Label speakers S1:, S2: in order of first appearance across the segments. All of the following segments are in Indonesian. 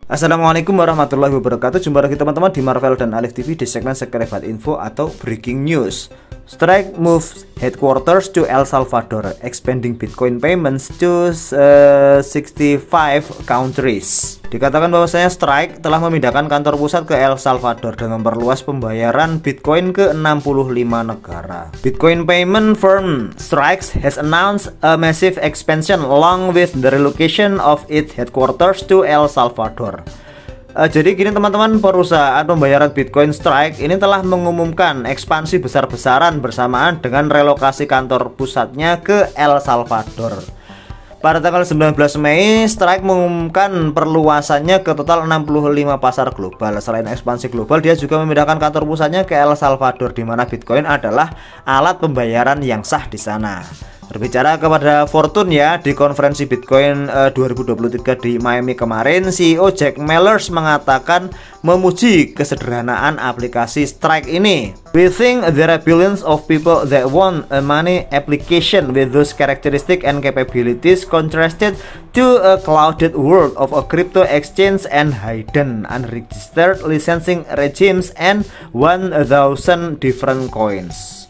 S1: Assalamualaikum warahmatullahi wabarakatuh. Jumpa lagi teman-teman di Marvel dan Alif TV di segmen Sekrebat Info atau Breaking News. Strike moves headquarters to El Salvador, expanding Bitcoin payments to 65 countries. Dikatakan bahwasanya Strike telah memindahkan kantor pusat ke El Salvador dan memperluas pembayaran Bitcoin ke 65 negara. Bitcoin payment firm Strike has announced a massive expansion along with the relocation of its headquarters to El Salvador. Jadi gini teman-teman, perusahaan pembayaran Bitcoin Strike ini telah mengumumkan ekspansi besar-besaran bersamaan dengan relokasi kantor pusatnya ke El Salvador. Pada tanggal 19 Mei, Strike mengumumkan perluasannya ke total 65 pasar global. Selain ekspansi global, dia juga memindahkan kantor pusatnya ke El Salvador, di mana Bitcoin adalah alat pembayaran yang sah di sana. Berbicara kepada Fortune ya, di konferensi Bitcoin 2023 di Miami kemarin, CEO Jack Mallers mengatakan memuji kesederhanaan aplikasi Strike ini. We think there are billions of people that want a money application with those characteristics and capabilities contrasted to a clouded world of a crypto exchange and hidden unregistered licensing regimes and 1,000 different coins.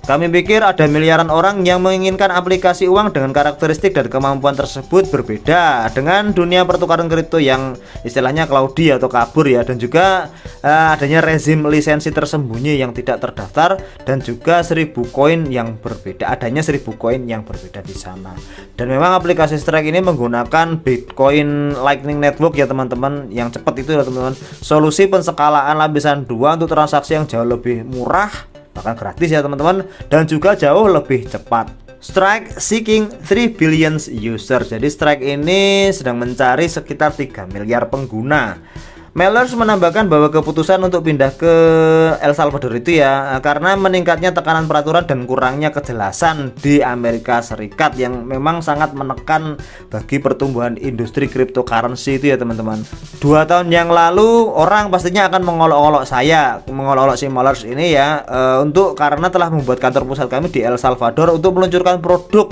S1: Kami pikir ada miliaran orang yang menginginkan aplikasi uang dengan karakteristik dan kemampuan tersebut berbeda dengan dunia pertukaran kripto yang istilahnya cloudy atau kabur ya, dan juga adanya rezim lisensi tersembunyi yang tidak terdaftar, dan juga 1000 koin yang berbeda, adanya 1000 koin yang berbeda di sana. Dan memang aplikasi Strike ini menggunakan Bitcoin Lightning Network ya teman-teman, yang cepat itu ya teman-teman, solusi penskalaan lapisan 2 untuk transaksi yang jauh lebih murah, bahkan gratis ya teman-teman, dan juga jauh lebih cepat. Strike seeking 3 billion user. Jadi Strike ini sedang mencari sekitar 3 miliar pengguna. Mallers menambahkan bahwa keputusan untuk pindah ke El Salvador itu ya karena meningkatnya tekanan peraturan dan kurangnya kejelasan di Amerika Serikat yang memang sangat menekan bagi pertumbuhan industri cryptocurrency itu ya teman-teman. 2 tahun yang lalu orang pastinya akan mengolok-olok si Mallers ini ya karena telah membuat kantor pusat kami di El Salvador untuk meluncurkan produk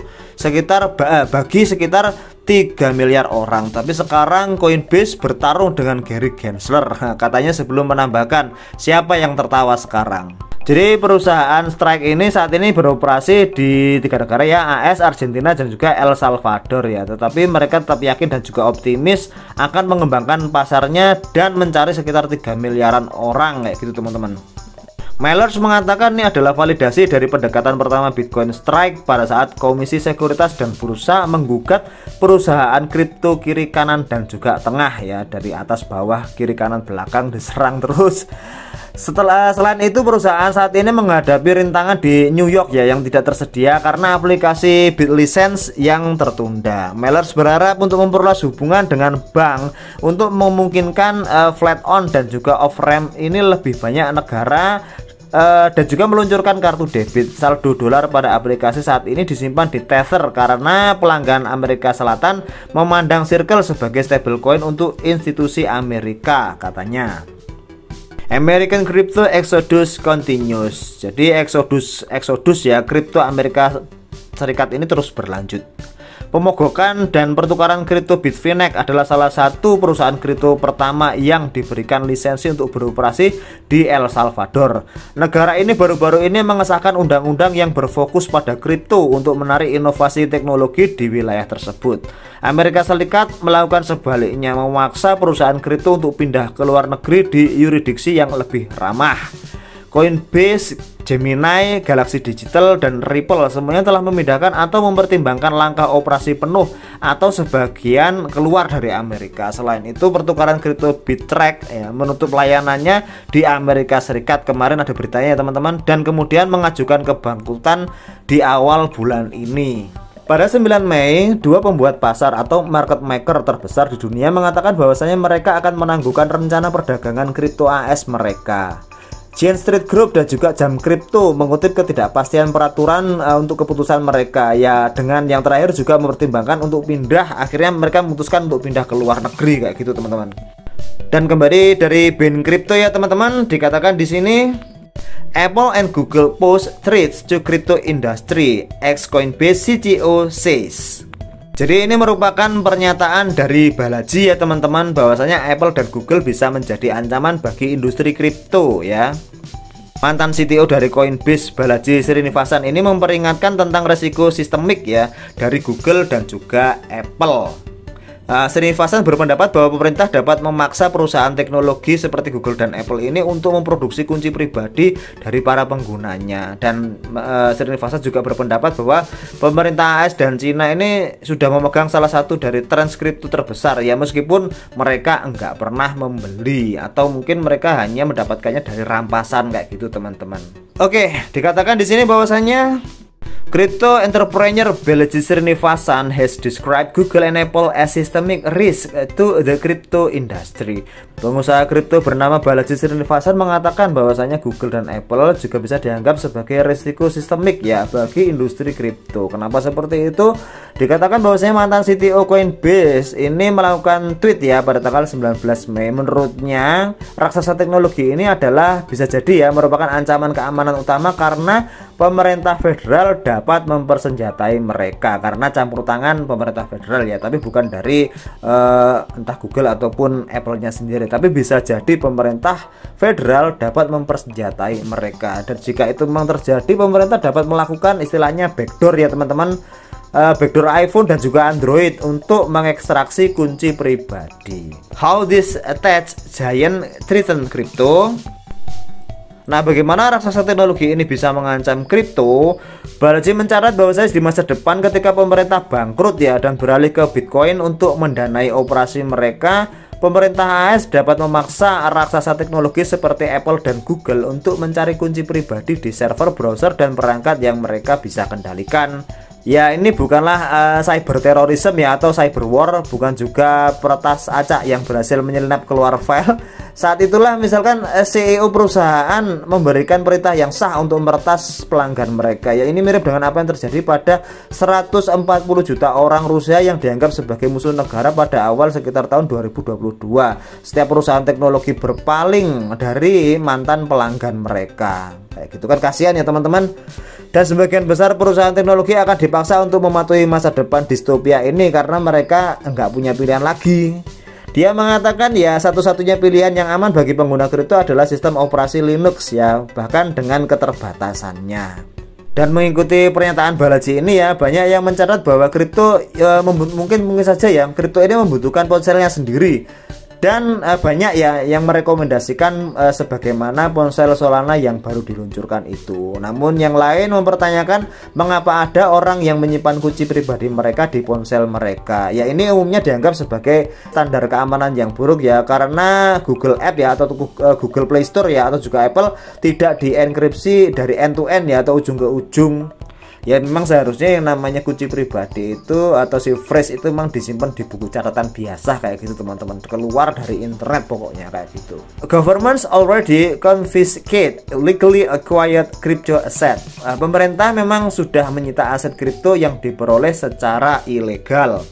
S1: bagi sekitar 3 miliar orang. Tapi sekarang Coinbase bertarung dengan Gary Gensler, katanya, sebelum menambahkan siapa yang tertawa sekarang. Jadi perusahaan Strike ini saat ini beroperasi di 3 negara ya, AS, Argentina, dan juga El Salvador ya. Tetapi mereka tetap yakin dan juga optimis akan mengembangkan pasarnya dan mencari sekitar 3 miliaran orang kayak gitu teman-teman. Mallers mengatakan ini adalah validasi dari pendekatan pertama Bitcoin Strike pada saat Komisi Sekuritas dan Bursa menggugat perusahaan kripto kiri kanan dan juga tengah ya, dari atas bawah kiri kanan belakang diserang terus. Selain itu perusahaan saat ini menghadapi rintangan di New York ya yang tidak tersedia karena aplikasi BitLicense yang tertunda. Mallers berharap untuk memperluas hubungan dengan bank untuk memungkinkan flat on dan juga off ramp ini lebih banyak negara, dan juga meluncurkan kartu debit. Saldo dolar pada aplikasi saat ini disimpan di Tether karena pelanggan Amerika Selatan memandang Circle sebagai stablecoin untuk institusi Amerika, katanya. American Crypto Exodus continues. Jadi eksodus ya kripto Amerika Serikat ini terus berlanjut. Pemogokan dan pertukaran kripto Bitfinex adalah salah satu perusahaan kripto pertama yang diberikan lisensi untuk beroperasi di El Salvador. Negara ini baru-baru ini mengesahkan undang-undang yang berfokus pada kripto untuk menarik inovasi teknologi di wilayah tersebut. Amerika Serikat melakukan sebaliknya, memaksa perusahaan kripto untuk pindah ke luar negeri di yurisdiksi yang lebih ramah. Coinbase, Gemini, Galaxy Digital, dan Ripple semuanya telah memindahkan atau mempertimbangkan langkah operasi penuh atau sebagian keluar dari Amerika. Selain itu, pertukaran kripto Bittrex menutup layanannya di Amerika Serikat kemarin, ada beritanya ya teman-teman, dan kemudian mengajukan kebangkrutan di awal bulan ini. Pada 9 Mei, 2 pembuat pasar atau market maker terbesar di dunia mengatakan bahwasanya mereka akan menangguhkan rencana perdagangan kripto AS mereka. Jane Street Group dan juga Jam Crypto mengutip ketidakpastian peraturan untuk keputusan mereka ya, dengan yang terakhir juga mempertimbangkan untuk pindah. Akhirnya mereka memutuskan untuk pindah ke luar negeri kayak gitu teman-teman. Dan kembali dari Bain Crypto ya teman-teman, dikatakan di sini Apple and Google post threats to crypto industry, ex Coinbase CTO says. Jadi ini merupakan pernyataan dari Balaji ya teman-teman, bahwasanya Apple dan Google bisa menjadi ancaman bagi industri kripto ya. Mantan CTO dari Coinbase, Balaji Srinivasan, ini memperingatkan tentang resiko sistemik ya dari Google dan juga Apple. Srinivasan berpendapat bahwa pemerintah dapat memaksa perusahaan teknologi seperti Google dan Apple ini untuk memproduksi kunci pribadi dari para penggunanya. Dan Srinivasan juga berpendapat bahwa pemerintah AS dan Cina ini sudah memegang salah satu dari transkripto terbesar ya, meskipun mereka enggak pernah membeli atau mungkin mereka hanya mendapatkannya dari rampasan kayak gitu teman-teman. Oke, dikatakan di sini bahwasanya crypto entrepreneur Balaji Srinivasan has described Google and Apple as systemic risk to the crypto industry. Pengusaha kripto bernama Balaji Srinivasan mengatakan bahwasanya Google dan Apple juga bisa dianggap sebagai risiko sistemik ya bagi industri kripto. Kenapa seperti itu? Dikatakan bahwasanya mantan CTO Coinbase ini melakukan tweet ya pada tanggal 19 Mei. Menurutnya, raksasa teknologi ini adalah bisa jadi ya merupakan ancaman keamanan utama karena pemerintah federal dapat mempersenjatai mereka karena campur tangan pemerintah federal ya, tapi bukan dari entah Google ataupun Apple-nya sendiri, tapi bisa jadi pemerintah federal dapat mempersenjatai mereka. Dan jika itu memang terjadi, pemerintah dapat melakukan istilahnya backdoor ya teman-teman, backdoor iPhone dan juga Android untuk mengekstraksi kunci pribadi. How this attacks giant threaten crypto? Nah, bagaimana raksasa teknologi ini bisa mengancam kripto? Balaji mencatat bahwa di masa depan ketika pemerintah bangkrut ya dan beralih ke Bitcoin untuk mendanai operasi mereka, pemerintah AS dapat memaksa raksasa teknologi seperti Apple dan Google untuk mencari kunci pribadi di server browser dan perangkat yang mereka bisa kendalikan. Ya, ini bukanlah cyber terorisme ya atau cyber war, bukan juga peretas acak yang berhasil menyelinap keluar file. Saat itulah misalkan CEO perusahaan memberikan perintah yang sah untuk meretas pelanggan mereka. Ya, ini mirip dengan apa yang terjadi pada 140 juta orang Rusia yang dianggap sebagai musuh negara pada awal sekitar tahun 2022. Setiap perusahaan teknologi berpaling dari mantan pelanggan mereka. Kayak gitu kan, kasihan ya teman-teman. Dan sebagian besar perusahaan teknologi akan dipaksa untuk mematuhi masa depan distopia ini karena mereka nggak punya pilihan lagi. Dia mengatakan ya satu-satunya pilihan yang aman bagi pengguna kripto adalah sistem operasi Linux ya, bahkan dengan keterbatasannya. Dan mengikuti pernyataan Balaji ini ya, banyak yang mencatat bahwa kripto mungkin saja ya kripto ini membutuhkan ponselnya sendiri. Dan banyak ya yang merekomendasikan sebagaimana ponsel Solana yang baru diluncurkan itu. Namun yang lain mempertanyakan mengapa ada orang yang menyimpan kunci pribadi mereka di ponsel mereka. Ya, ini umumnya dianggap sebagai standar keamanan yang buruk ya, karena Google App ya atau Google Play Store ya atau juga Apple tidak dienkripsi dari end to end ya atau ujung ke ujung. Ya, memang seharusnya yang namanya kunci pribadi itu atau si phrase itu memang disimpan di buku catatan biasa kayak gitu teman-teman, keluar dari internet pokoknya kayak gitu. Governments already confiscate legally acquired crypto asset. Pemerintah memang sudah menyita aset kripto yang diperoleh secara ilegal.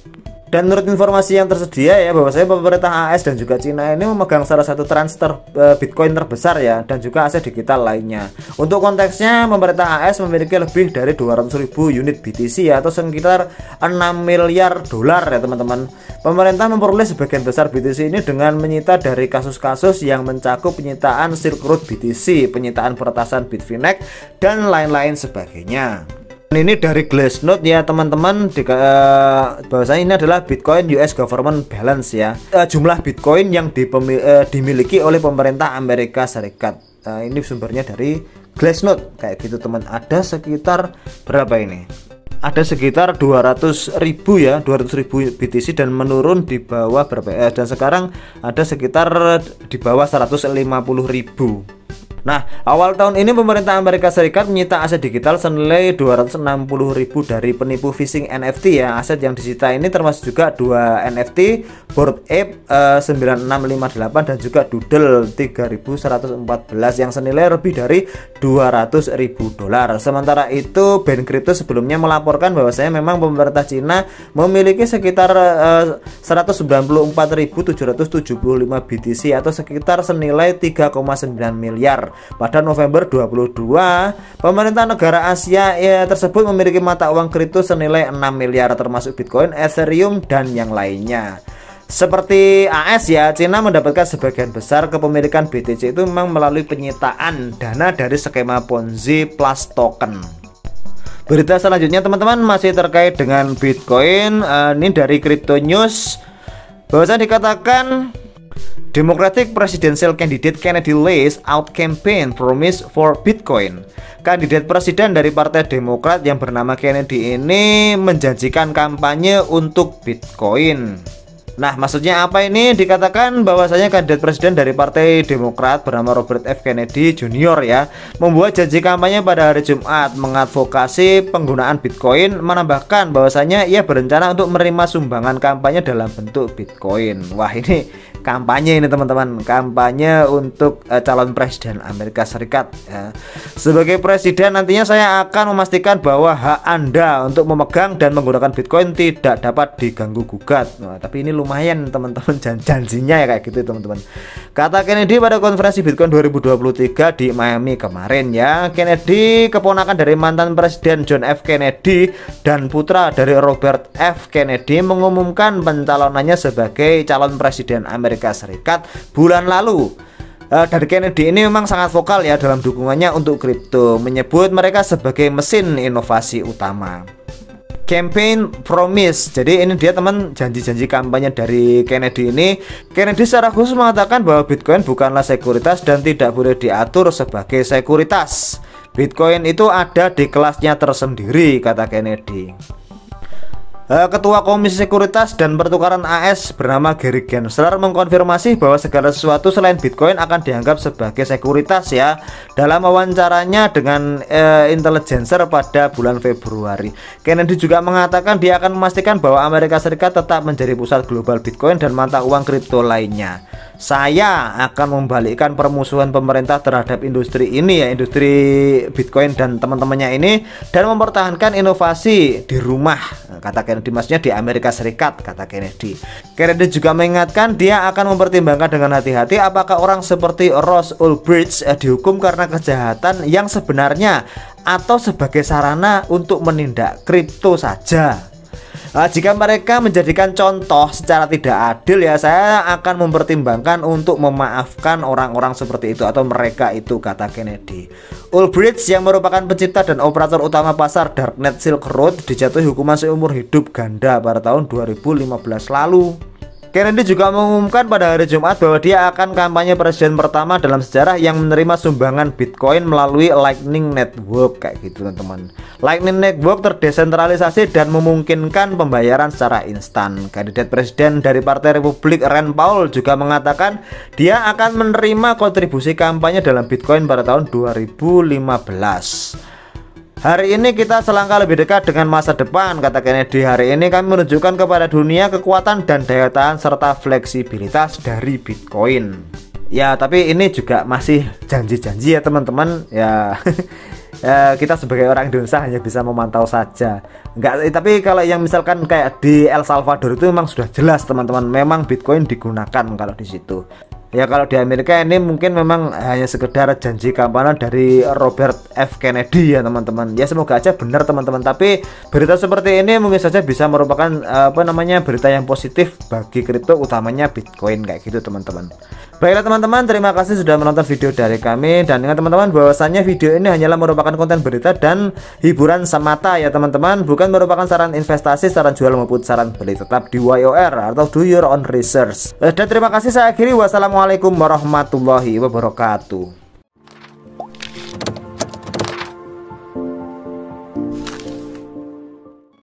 S1: Dan menurut informasi yang tersedia ya, bahwasanya pemerintah AS dan juga Cina ini memegang salah satu transfer Bitcoin terbesar ya, dan juga aset digital lainnya. Untuk konteksnya, pemerintah AS memiliki lebih dari 200.000 unit BTC ya, atau sekitar 6 miliar dolar ya teman-teman. Pemerintah memperoleh sebagian besar BTC ini dengan menyita dari kasus-kasus yang mencakup penyitaan Silk Road BTC, penyitaan peretasan Bitfinex, dan lain-lain sebagainya. Ini dari Glassnode ya teman-teman, bahwasanya ini adalah Bitcoin US Government Balance ya, jumlah Bitcoin yang dimiliki oleh pemerintah Amerika Serikat. Ini sumbernya dari Glassnode kayak gitu teman. Ada sekitar berapa ini? Ada sekitar 200.000 ya, 200.000 BTC dan menurun di bawah berapa? Dan sekarang ada sekitar di bawah 150.000. Nah, awal tahun ini pemerintah Amerika Serikat menyita aset digital senilai 260.000 dari penipu phishing NFT ya. Aset yang disita ini termasuk juga dua NFT, Bored Ape 9658 dan juga Doodle 3114 yang senilai lebih dari 200.000 dolar. Sementara itu, Bain Crypto sebelumnya melaporkan bahwasanya memang pemerintah Cina memiliki sekitar 194.775 BTC atau sekitar senilai 3,9 miliar. Pada November 2022, pemerintah negara Asia tersebut memiliki mata uang kripto senilai 6 miliar termasuk Bitcoin, Ethereum, dan yang lainnya. Seperti AS ya, Cina mendapatkan sebagian besar kepemilikan BTC itu memang melalui penyitaan dana dari skema Ponzi plus token. Berita selanjutnya teman-teman masih terkait dengan Bitcoin. Ini dari Crypto News, bahwasanya dikatakan Democratic Presidential Candidate Kennedy lays out campaign promise for Bitcoin. Kandidat presiden dari Partai Demokrat yang bernama Kennedy ini menjanjikan kampanye untuk Bitcoin. Nah, maksudnya apa ini? Dikatakan bahwasanya kandidat presiden dari Partai Demokrat bernama Robert F. Kennedy Jr. ya membuat janji kampanye pada hari Jumat mengadvokasi penggunaan Bitcoin, menambahkan bahwasanya ia berencana untuk menerima sumbangan kampanye dalam bentuk Bitcoin. Wah, ini kampanye ini teman-teman, kampanye untuk calon presiden Amerika Serikat ya. Sebagai presiden nantinya saya akan memastikan bahwa hak Anda untuk memegang dan menggunakan Bitcoin tidak dapat diganggu gugat. Nah, tapi ini lumayan teman-teman janjinya ya kayak gitu teman-teman. Kata Kennedy pada konferensi Bitcoin 2023 di Miami kemarin ya. Kennedy, keponakan dari mantan presiden John F. Kennedy dan putra dari Robert F. Kennedy, mengumumkan pencalonannya sebagai calon presiden Amerika Serikat bulan lalu. Dari Kennedy ini memang sangat vokal ya dalam dukungannya untuk kripto, menyebut mereka sebagai mesin inovasi utama. Campaign promise. Jadi ini dia teman, janji-janji kampanye dari Kennedy ini. Kennedy secara khusus mengatakan bahwa Bitcoin bukanlah sekuritas dan tidak boleh diatur sebagai sekuritas. Bitcoin itu ada di kelasnya tersendiri, kata Kennedy. Ketua Komisi Sekuritas dan Pertukaran AS bernama Gary Gensler mengkonfirmasi bahwa segala sesuatu selain Bitcoin akan dianggap sebagai sekuritas ya dalam wawancaranya dengan Intelligencer pada bulan Februari. Kennedy juga mengatakan dia akan memastikan bahwa Amerika Serikat tetap menjadi pusat global Bitcoin dan mata uang kripto lainnya. Saya akan membalikkan permusuhan pemerintah terhadap industri ini ya, industri Bitcoin dan teman-temannya ini, dan mempertahankan inovasi di rumah, kata Kennedy, maksudnya di Amerika Serikat, kata Kennedy. Kennedy juga mengingatkan dia akan mempertimbangkan dengan hati-hati apakah orang seperti Ross Ulbricht dihukum karena kejahatan yang sebenarnya atau sebagai sarana untuk menindak kripto saja. Jika mereka menjadikan contoh secara tidak adil ya, saya akan mempertimbangkan untuk memaafkan orang-orang seperti itu atau mereka itu, kata Kennedy. Ulbricht yang merupakan pencipta dan operator utama pasar Darknet Silk Road dijatuhi hukuman seumur hidup ganda pada tahun 2015 lalu. Kennedy juga mengumumkan pada hari Jumat bahwa dia akan kampanye presiden pertama dalam sejarah yang menerima sumbangan Bitcoin melalui Lightning Network, kayak gitu teman-teman. Lightning Network terdesentralisasi dan memungkinkan pembayaran secara instan. Kandidat presiden dari Partai Republik Rand Paul juga mengatakan dia akan menerima kontribusi kampanye dalam Bitcoin pada tahun 2015. Hari ini kita selangkah lebih dekat dengan masa depan, kata Kennedy. Hari ini kami menunjukkan kepada dunia kekuatan dan daya tahan serta fleksibilitas dari Bitcoin. Ya, tapi ini juga masih janji-janji ya teman-teman. Ya, kita sebagai orang Indonesia hanya bisa memantau saja. Tapi kalau yang misalkan kayak di El Salvador itu memang sudah jelas teman-teman, memang Bitcoin digunakan kalau di situ. Ya kalau di Amerika ini mungkin memang hanya sekedar janji kampanye dari Robert F. Kennedy ya teman-teman. Ya semoga aja benar teman-teman. Tapi berita seperti ini mungkin saja bisa merupakan berita yang positif bagi kripto, utamanya Bitcoin kayak gitu teman-teman. Baiklah teman-teman, terima kasih sudah menonton video dari kami, dan ingat teman-teman bahwasannya video ini hanyalah merupakan konten berita dan hiburan semata ya teman-teman, bukan merupakan saran investasi, saran jual maupun saran beli. Tetap di YOR atau do your own research. Dan terima kasih, saya akhiri. Wassalamualaikum warahmatullahi wabarakatuh.